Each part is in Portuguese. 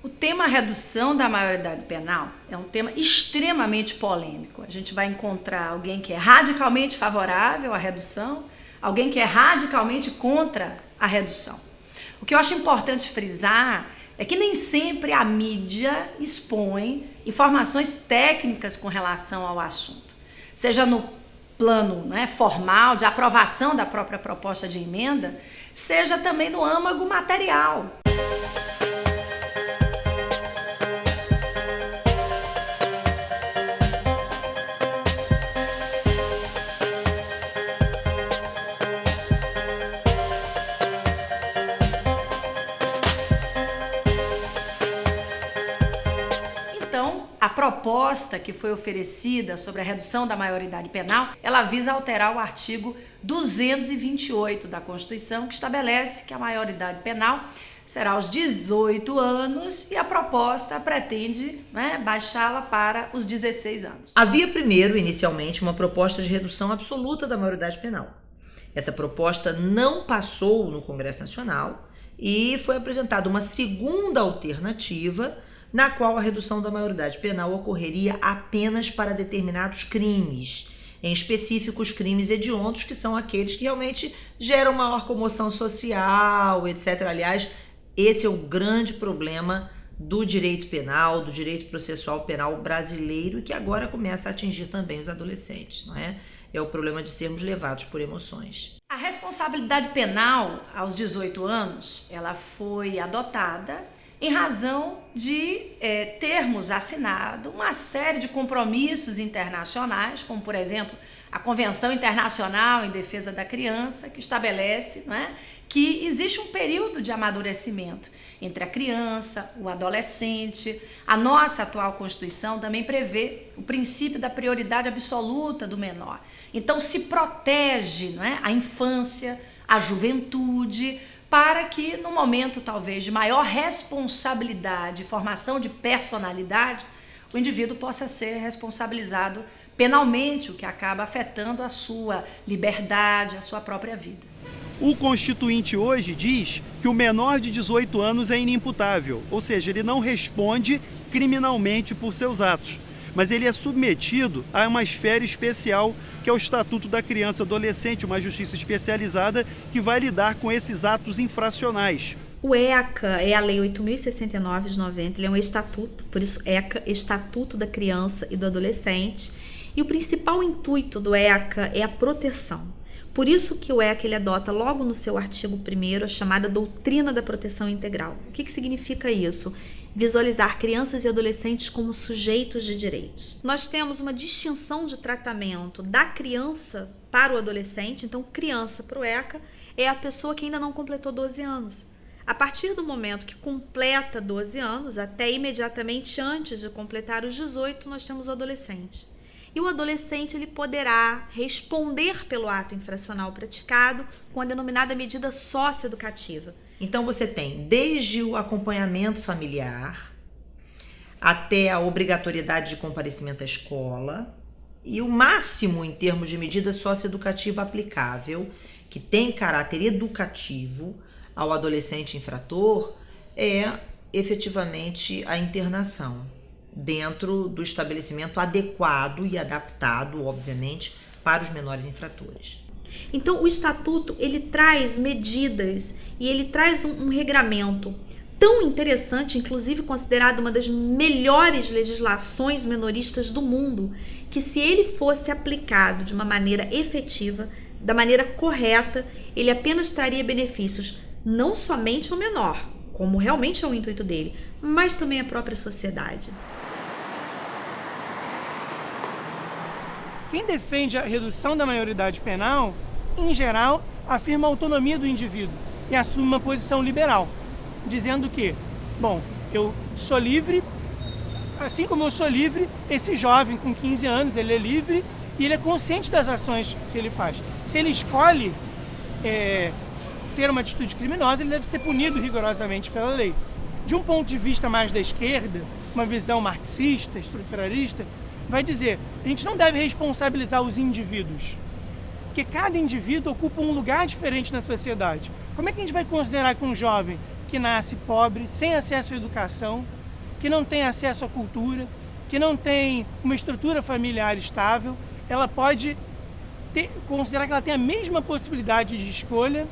O tema redução da maioridade penal é um tema extremamente polêmico. A gente vai encontrar alguém que é radicalmente favorável à redução, alguém que é radicalmente contra a redução. O que eu acho importante frisar é que nem sempre a mídia expõe informações técnicas com relação ao assunto, seja no plano formal de aprovação da própria proposta de emenda, seja também no âmago material. A proposta que foi oferecida sobre a redução da maioridade penal, ela visa alterar o artigo 228 da Constituição, que estabelece que a maioridade penal será aos 18 anos e a proposta pretende baixá-la para os 16 anos. Havia primeiro, inicialmente, uma proposta de redução absoluta da maioridade penal. Essa proposta não passou no Congresso Nacional e foi apresentada uma segunda alternativa na qual a redução da maioridade penal ocorreria apenas para determinados crimes, em específico os crimes hediondos, que são aqueles que realmente geram maior comoção social, etc. Aliás, esse é o grande problema do direito penal, do direito processual penal brasileiro, e que agora começa a atingir também os adolescentes, não é? É o problema de sermos levados por emoções. A responsabilidade penal aos 18 anos, ela foi adotada em razão de termos assinado uma série de compromissos internacionais, como, por exemplo, a Convenção Internacional em Defesa da Criança, que estabelece que existe um período de amadurecimento entre a criança, o adolescente. A nossa atual Constituição também prevê o princípio da prioridade absoluta do menor. Então, se protege a infância, a juventude, para que no momento talvez de maior responsabilidade, formação de personalidade, o indivíduo possa ser responsabilizado penalmente, o que acaba afetando a sua liberdade, a sua própria vida. O Constituinte hoje diz que o menor de 18 anos é inimputável, ou seja, ele não responde criminalmente por seus atos, mas ele é submetido a uma esfera especial, que é o Estatuto da Criança e Adolescente, uma justiça especializada que vai lidar com esses atos infracionais. O ECA é a Lei 8.069 de 90, ele é um estatuto, por isso ECA, Estatuto da Criança e do Adolescente, e o principal intuito do ECA é a proteção. Por isso que o ECA ele adota logo no seu artigo 1º a chamada doutrina da proteção integral. O que significa isso? Visualizar crianças e adolescentes como sujeitos de direitos. Nós temos uma distinção de tratamento da criança para o adolescente. Então, criança para o ECA é a pessoa que ainda não completou 12 anos. A partir do momento que completa 12 anos, até imediatamente antes de completar os 18, nós temos o adolescente. E o adolescente ele poderá responder pelo ato infracional praticado com a denominada medida socioeducativa. Então você tem desde o acompanhamento familiar até a obrigatoriedade de comparecimento à escola e o máximo em termos de medida socioeducativa aplicável, que tem caráter educativo ao adolescente infrator, é efetivamente a internação dentro do estabelecimento adequado e adaptado, obviamente, para os menores infratores. Então o Estatuto ele traz medidas e ele traz um regramento tão interessante, inclusive considerado uma das melhores legislações menoristas do mundo, que se ele fosse aplicado de uma maneira efetiva, da maneira correta, ele apenas traria benefícios não somente ao menor, como realmente é o intuito dele, mas também à própria sociedade. Quem defende a redução da maioridade penal, em geral, afirma a autonomia do indivíduo e assume uma posição liberal, dizendo que, bom, eu sou livre, assim como eu sou livre, esse jovem com 15 anos, ele é livre e ele é consciente das ações que ele faz. Se ele escolhe ter uma atitude criminosa, ele deve ser punido rigorosamente pela lei. De um ponto de vista mais da esquerda, uma visão marxista, estruturalista, vai dizer, a gente não deve responsabilizar os indivíduos, porque cada indivíduo ocupa um lugar diferente na sociedade. Como é que a gente vai considerar que um jovem que nasce pobre, sem acesso à educação, que não tem acesso à cultura, que não tem uma estrutura familiar estável, ela pode considerar que ela tem a mesma possibilidade de escolha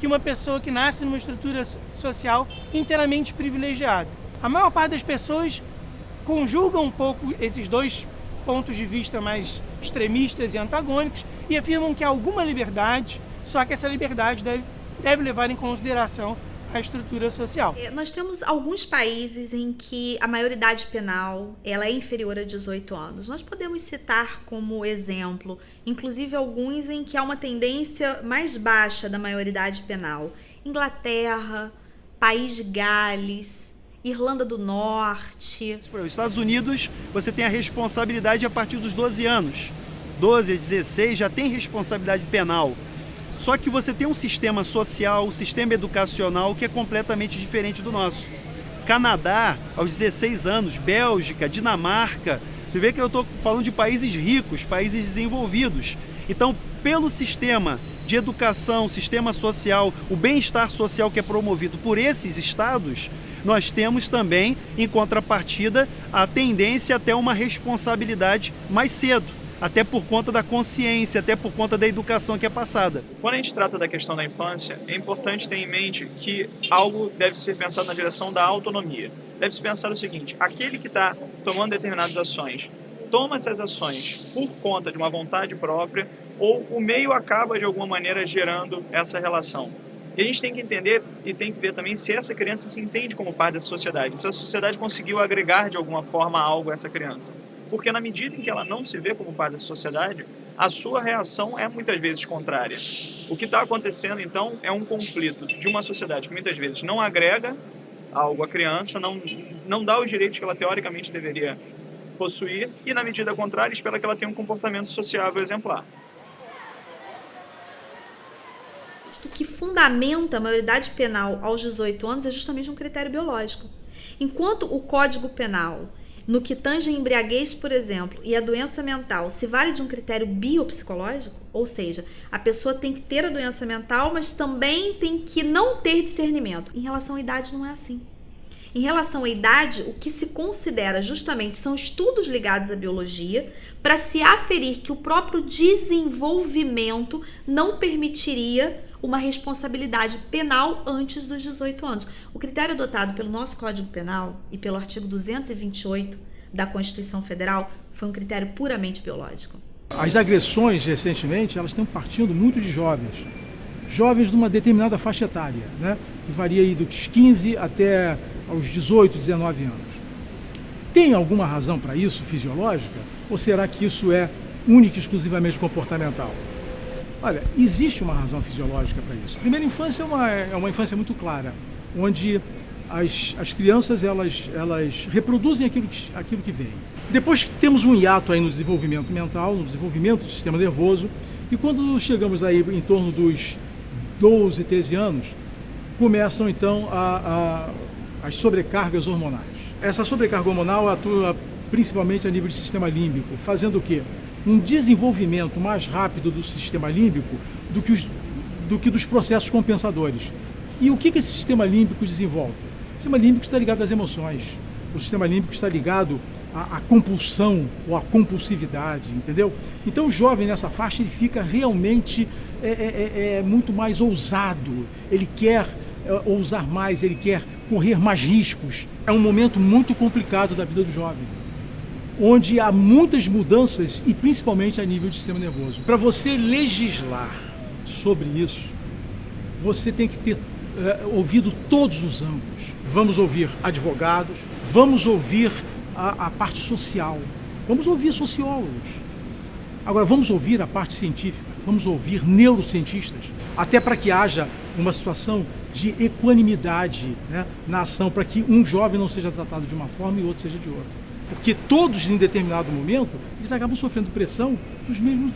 que uma pessoa que nasce numa estrutura social inteiramente privilegiada. A maior parte das pessoas conjugam um pouco esses dois pontos de vista mais extremistas e antagônicos e afirmam que há alguma liberdade, só que essa liberdade deve levar em consideração a estrutura social. Nós temos alguns países em que a maioridade penal ela é inferior a 18 anos. Nós podemos citar como exemplo, inclusive alguns em que há uma tendência mais baixa da maioridade penal. Inglaterra, País de Gales, Irlanda do Norte. Nos Estados Unidos, você tem a responsabilidade a partir dos 12 anos. 12 a 16 já tem responsabilidade penal. Só que você tem um sistema social, um sistema educacional que é completamente diferente do nosso. Canadá, aos 16 anos, Bélgica, Dinamarca, você vê que eu estou falando de países ricos, países desenvolvidos. Então, pelo sistema de educação, sistema social, o bem-estar social que é promovido por esses estados, nós temos também, em contrapartida, a tendência até uma responsabilidade mais cedo. Até por conta da consciência, até por conta da educação que é passada. Quando a gente trata da questão da infância, é importante ter em mente que algo deve ser pensado na direção da autonomia. Deve-se pensar o seguinte: aquele que está tomando determinadas ações, toma essas ações por conta de uma vontade própria ou o meio acaba de alguma maneira gerando essa relação. E a gente tem que entender e tem que ver também se essa criança se entende como parte dessa sociedade, se a sociedade conseguiu agregar de alguma forma algo a essa criança. Porque na medida em que ela não se vê como parte da sociedade, a sua reação é muitas vezes contrária. O que está acontecendo, então, é um conflito de uma sociedade que muitas vezes não agrega algo à criança, não dá os direitos que ela teoricamente deveria possuir e, na medida contrária, espera que ela tenha um comportamento sociável exemplar. O que fundamenta a maioridade penal aos 18 anos é justamente um critério biológico. Enquanto o Código Penal, no que tange a embriaguez, por exemplo, e a doença mental, se vale de um critério biopsicológico, ou seja, a pessoa tem que ter a doença mental, mas também tem que não ter discernimento. Em relação à idade, não é assim. Em relação à idade, o que se considera justamente são estudos ligados à biologia para se aferir que o próprio desenvolvimento não permitiria uma responsabilidade penal antes dos 18 anos. O critério adotado pelo nosso Código Penal e pelo artigo 228 da Constituição Federal foi um critério puramente biológico. As agressões, recentemente, elas estão partindo muito de jovens de uma determinada faixa etária, né? Que varia aí dos 15 até aos 18, 19 anos. Tem alguma razão para isso, fisiológica? Ou será que isso é única e exclusivamente comportamental? Olha, existe uma razão fisiológica para isso. A primeira infância é uma infância muito clara, onde as crianças elas reproduzem aquilo que vem. Depois temos um hiato aí no desenvolvimento mental, no desenvolvimento do sistema nervoso, e quando chegamos aí em torno dos 12, 13 anos, começam então as sobrecargas hormonais. Essa sobrecarga hormonal atua principalmente a nível de sistema límbico, fazendo o quê? Um desenvolvimento mais rápido do sistema límbico do que dos processos compensadores. E o que esse sistema límbico desenvolve? O sistema límbico está ligado às emoções. O sistema límbico está ligado à compulsão ou à compulsividade, entendeu? Então o jovem nessa faixa ele fica realmente muito mais ousado. Ele quer ousar mais, ele quer correr mais riscos. É um momento muito complicado da vida do jovem, onde há muitas mudanças e principalmente a nível de sistema nervoso. Para você legislar sobre isso, você tem que ter ouvido todos os ângulos. Vamos ouvir advogados, vamos ouvir a parte social, vamos ouvir sociólogos. Agora vamos ouvir a parte científica, vamos ouvir neurocientistas, até para que haja uma situação de equanimidade, né, na ação, para que um jovem não seja tratado de uma forma e outro seja de outra. Porque todos, em determinado momento, eles acabam sofrendo pressão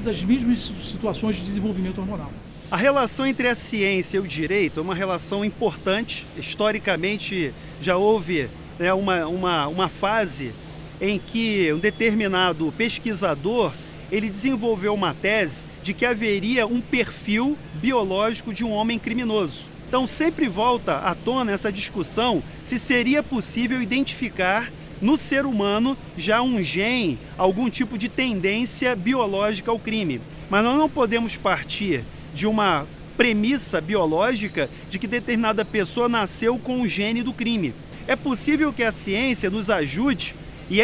das mesmas situações de desenvolvimento hormonal. A relação entre a ciência e o direito é uma relação importante. Historicamente, já houve, né, uma fase em que um determinado pesquisador ele desenvolveu uma tese de que haveria um perfil biológico de um homem criminoso. Então sempre volta à tona essa discussão se seria possível identificar no ser humano já um gene, algum tipo de tendência biológica ao crime. Mas nós não podemos partir de uma premissa biológica de que determinada pessoa nasceu com o gene do crime. É possível que a ciência nos ajude, e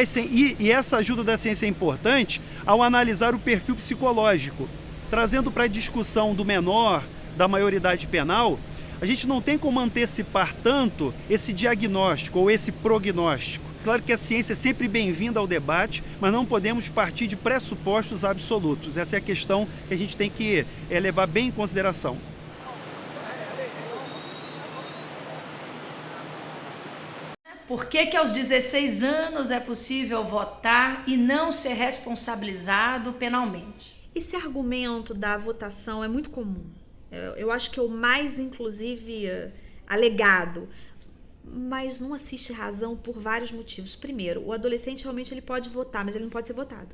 essa ajuda da ciência é importante, ao analisar o perfil psicológico. Trazendo para a discussão do menor, da maioridade penal, a gente não tem como antecipar tanto esse diagnóstico ou esse prognóstico. Claro que a ciência é sempre bem-vinda ao debate, mas não podemos partir de pressupostos absolutos. Essa é a questão que a gente tem que levar bem em consideração. Por que aos 16 anos é possível votar e não ser responsabilizado penalmente? Esse argumento da votação é muito comum. Eu acho que é o mais, inclusive, alegado. Mas não assiste razão por vários motivos. Primeiro, o adolescente realmente ele pode votar, mas ele não pode ser votado.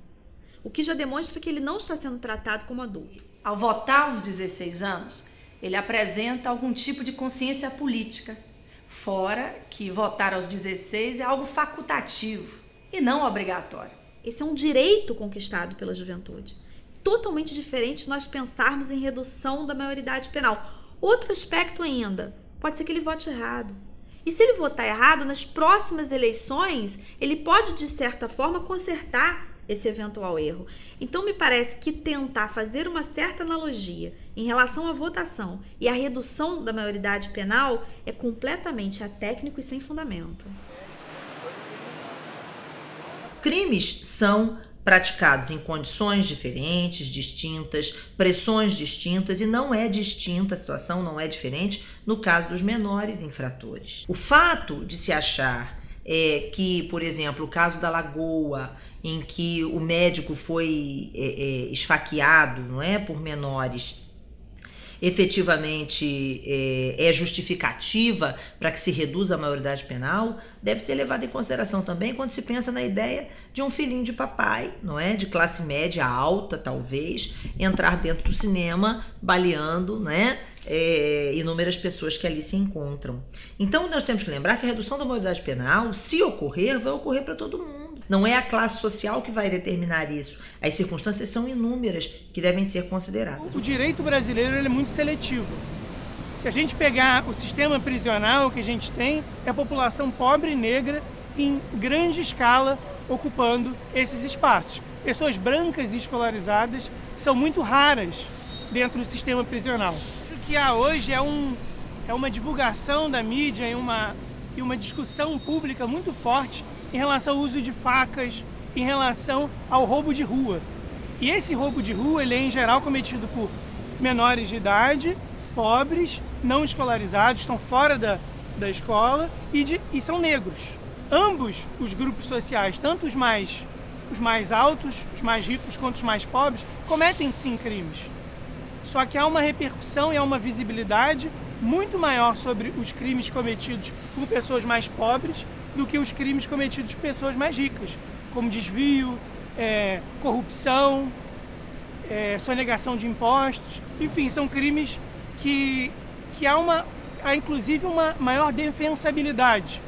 O que já demonstra que ele não está sendo tratado como adulto. Ao votar aos 16 anos, ele apresenta algum tipo de consciência política. Fora que votar aos 16 é algo facultativo e não obrigatório. Esse é um direito conquistado pela juventude. Totalmente diferente de nós pensarmos em redução da maioridade penal. Outro aspecto ainda, pode ser que ele vote errado. E se ele votar errado, nas próximas eleições, ele pode, de certa forma, consertar esse eventual erro. Então, me parece que tentar fazer uma certa analogia em relação à votação e à redução da maioridade penal é completamente atécnico e sem fundamento. Crimes são praticados em condições diferentes, distintas, pressões distintas, e não é distinta, a situação não é diferente no caso dos menores infratores. O fato de se achar que, por exemplo, o caso da Lagoa, em que o médico foi esfaqueado, não é, por menores, efetivamente é justificativa para que se reduza a maioridade penal, deve ser levada em consideração também quando se pensa na ideia de um filhinho de papai, não é, de classe média alta talvez, entrar dentro do cinema baleando, né, inúmeras pessoas que ali se encontram. Então nós temos que lembrar que a redução da maioridade penal, se ocorrer, vai ocorrer para todo mundo. Não é a classe social que vai determinar isso. As circunstâncias são inúmeras que devem ser consideradas. O direito brasileiro ele é muito seletivo. Se a gente pegar o sistema prisional que a gente tem, é a população pobre e negra em grande escala ocupando esses espaços. Pessoas brancas e escolarizadas são muito raras dentro do sistema prisional. O que há hoje é uma divulgação da mídia e uma discussão pública muito forte em relação ao uso de facas, em relação ao roubo de rua. E esse roubo de rua, ele é em geral cometido por menores de idade, pobres, não escolarizados, estão fora da escola e são negros. Ambos os grupos sociais, tanto os mais altos, os mais ricos, quanto os mais pobres, cometem sim crimes. Só que há uma repercussão e há uma visibilidade muito maior sobre os crimes cometidos por pessoas mais pobres do que os crimes cometidos por pessoas mais ricas, como desvio, corrupção, sonegação de impostos. Enfim, são crimes que há inclusive uma maior defensabilidade.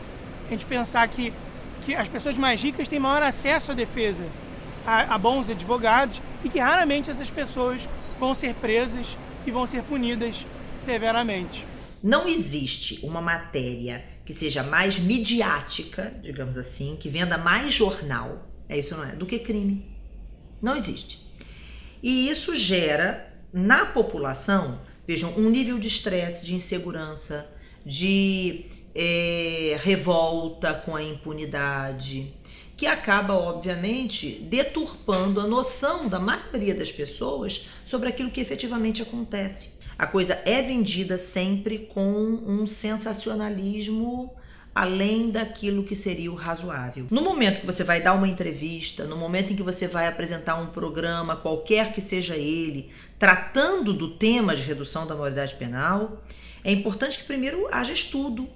A gente pensar que as pessoas mais ricas têm maior acesso à defesa, a bons advogados, e que raramente essas pessoas vão ser presas e vão ser punidas severamente. Não existe uma matéria que seja mais midiática, digamos assim, que venda mais jornal, isso não é, do que crime. Não existe. E isso gera na população, vejam, um nível de estresse, de insegurança, de revolta com a impunidade, que acaba, obviamente, deturpando a noção da maioria das pessoas sobre aquilo que efetivamente acontece. A coisa é vendida sempre com um sensacionalismo além daquilo que seria o razoável. No momento que você vai dar uma entrevista, no momento em que você vai apresentar um programa, qualquer que seja ele, tratando do tema de redução da maioridade penal, é importante que primeiro haja estudo,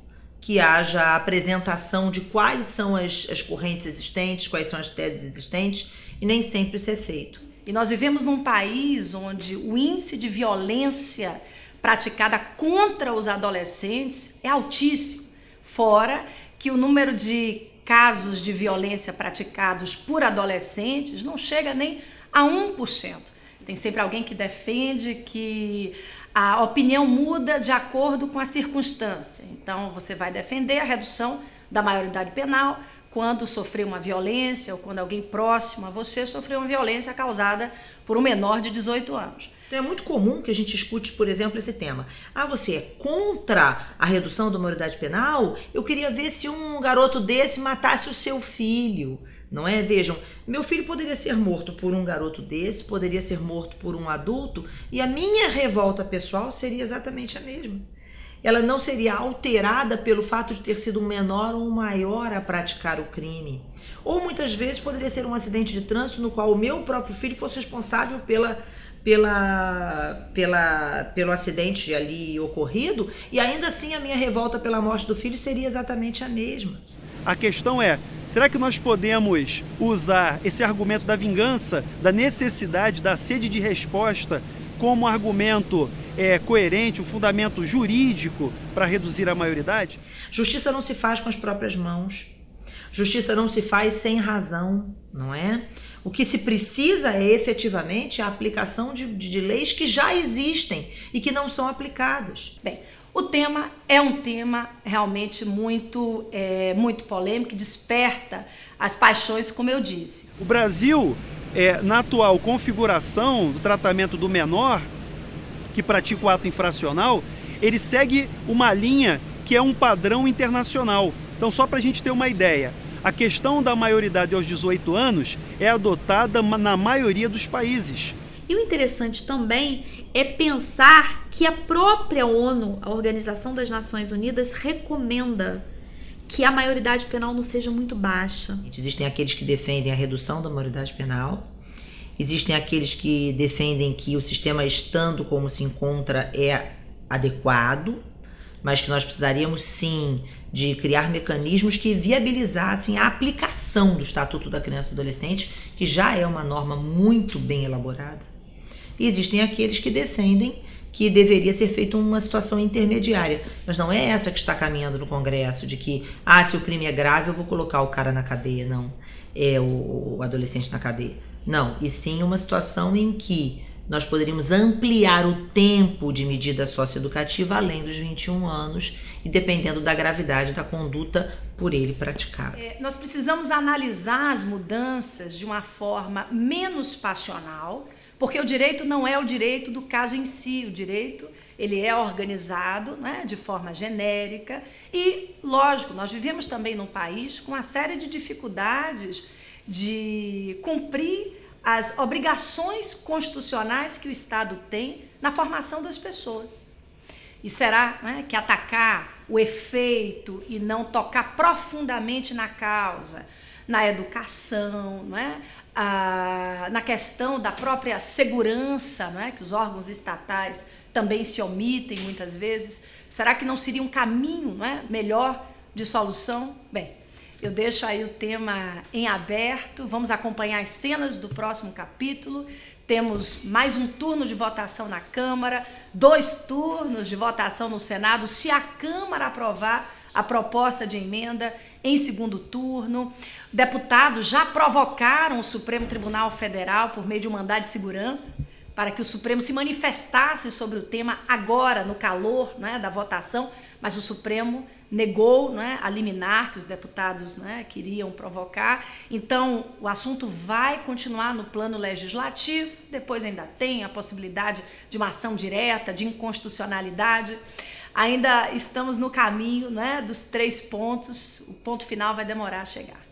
que haja a apresentação de quais são as correntes existentes, quais são as teses existentes, e nem sempre isso é feito. E nós vivemos num país onde o índice de violência praticada contra os adolescentes é altíssimo, fora que o número de casos de violência praticados por adolescentes não chega nem a 1%. Tem sempre alguém que defende que a opinião muda de acordo com a circunstância. Então, você vai defender a redução da maioridade penal quando sofreu uma violência ou quando alguém próximo a você sofreu uma violência causada por um menor de 18 anos. Então é muito comum que a gente escute, por exemplo, esse tema. Ah, você é contra a redução da maioridade penal? Eu queria ver se um garoto desse matasse o seu filho. Não é? Vejam, meu filho poderia ser morto por um garoto desse, poderia ser morto por um adulto, e a minha revolta pessoal seria exatamente a mesma. Ela não seria alterada pelo fato de ter sido um menor ou um maior a praticar o crime. Ou muitas vezes poderia ser um acidente de trânsito no qual o meu próprio filho fosse responsável pelo acidente ali ocorrido, e ainda assim a minha revolta pela morte do filho seria exatamente a mesma. A questão é, será que nós podemos usar esse argumento da vingança, da necessidade, da sede de resposta, como argumento coerente, um fundamento jurídico para reduzir a maioridade? Justiça não se faz com as próprias mãos. Justiça não se faz sem razão, não é? O que se precisa é efetivamente a aplicação de leis que já existem e que não são aplicadas. Bem, o tema é um tema realmente muito polêmico, que desperta as paixões, como eu disse. O Brasil, na atual configuração do tratamento do menor que pratica o ato infracional, ele segue uma linha que é um padrão internacional. Então, só para a gente ter uma ideia, a questão da maioridade aos 18 anos é adotada na maioria dos países. E o interessante também é pensar que a própria ONU, a Organização das Nações Unidas, recomenda que a maioridade penal não seja muito baixa. Existem aqueles que defendem a redução da maioridade penal, existem aqueles que defendem que o sistema estando como se encontra é adequado, mas que nós precisaríamos sim de criar mecanismos que viabilizassem a aplicação do Estatuto da Criança e do Adolescente, que já é uma norma muito bem elaborada. E existem aqueles que defendem que deveria ser feita uma situação intermediária. Mas não é essa que está caminhando no Congresso, de que, se o crime é grave, eu vou colocar o cara na cadeia. Não, o adolescente na cadeia. Não, e sim uma situação em que nós poderíamos ampliar o tempo de medida socioeducativa além dos 21 anos e dependendo da gravidade da conduta por ele praticada. Nós precisamos analisar as mudanças de uma forma menos passional, porque o direito não é o direito do caso em si, o direito ele é organizado, né, de forma genérica e, lógico, nós vivemos também num país com uma série de dificuldades de cumprir as obrigações constitucionais que o Estado tem na formação das pessoas. E será, né, que atacar o efeito e não tocar profundamente na causa, na educação, né, na questão da própria segurança, né, que os órgãos estatais também se omitem muitas vezes, será que não seria um caminho, né, melhor de solução? Bem, eu deixo aí o tema em aberto, vamos acompanhar as cenas do próximo capítulo. Temos mais um turno de votação na Câmara, 2 turnos de votação no Senado, se a Câmara aprovar a proposta de emenda em 2º turno. Deputados já provocaram o Supremo Tribunal Federal por meio de um mandado de segurança para que o Supremo se manifestasse sobre o tema agora, no calor, né, da votação, mas o Supremo negou, né, a liminar que os deputados, né, queriam provocar. Então, o assunto vai continuar no plano legislativo, depois ainda tem a possibilidade de uma ação direta, de inconstitucionalidade. Ainda estamos no caminho, né, dos 3 pontos, o ponto final vai demorar a chegar.